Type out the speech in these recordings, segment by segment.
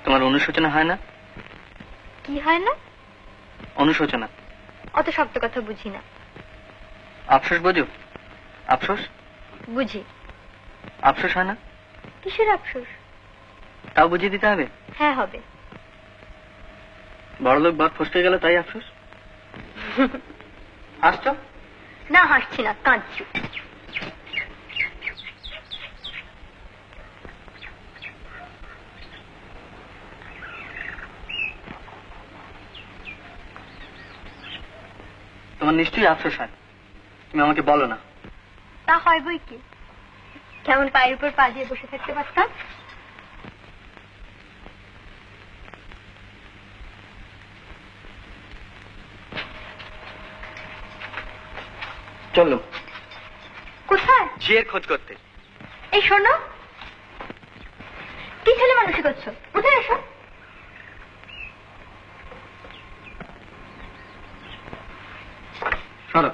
তোমার অনুশোচনা হয় না? কি হয় না? অনুশোচনা। অত শক্ত কথা বুঝি না। আফসোস বোঝো? আফসোস বুঝি। আফসোস হয় না? কিসের আফসোস? তাও বুঝিয়ে দিতে হবে? হ্যাঁ হবে। বড়লোক বাপ ফসকে গেল তাই আফসোস? হাসছো? না হাসছি না, কাঁদছি। তোমার নিশ্চয়ই আফসোস হয়, তুমি আমাকে বলো না। তা হয় বই কি, কেমন পায়ের উপর পা দিয়ে বসে থাকতে পারতাম। চলো। কোথায়? ঝিয়ের খোঁজ করতে। এই শোনো, কি ছেলে মানুষই করছো, কোথায় এসো। সরো।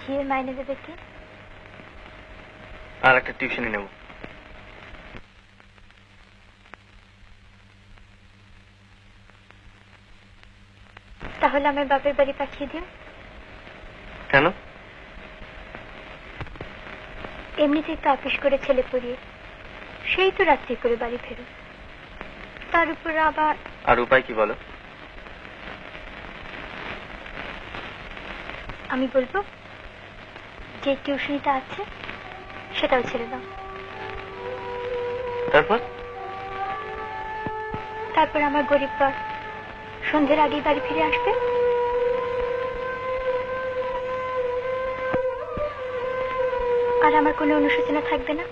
ঝিয়ের মাইনে দেবে কি? আর একটা টিউশনি নেব। তাহলে আমার বাপের বাড়ি পাঠিয়ে দিও। কেন? এমনিতেই তো আপিস করে ছেলে পড়িয়ে সেই তো রাত্রি করে বাড়ি ফেরো, তার উপর আবার। আর উপায় কি বলো? আমি বলবো যে টিউশনিটা আছে সেটাও ছেড়ে দাও। তারপর? তারপর আমার গরিব বাপ সন্ধ্যের আগেই বাড়ি ফিরে আসবে। আর আমার কোনো অনুশোচনা থাকবে না।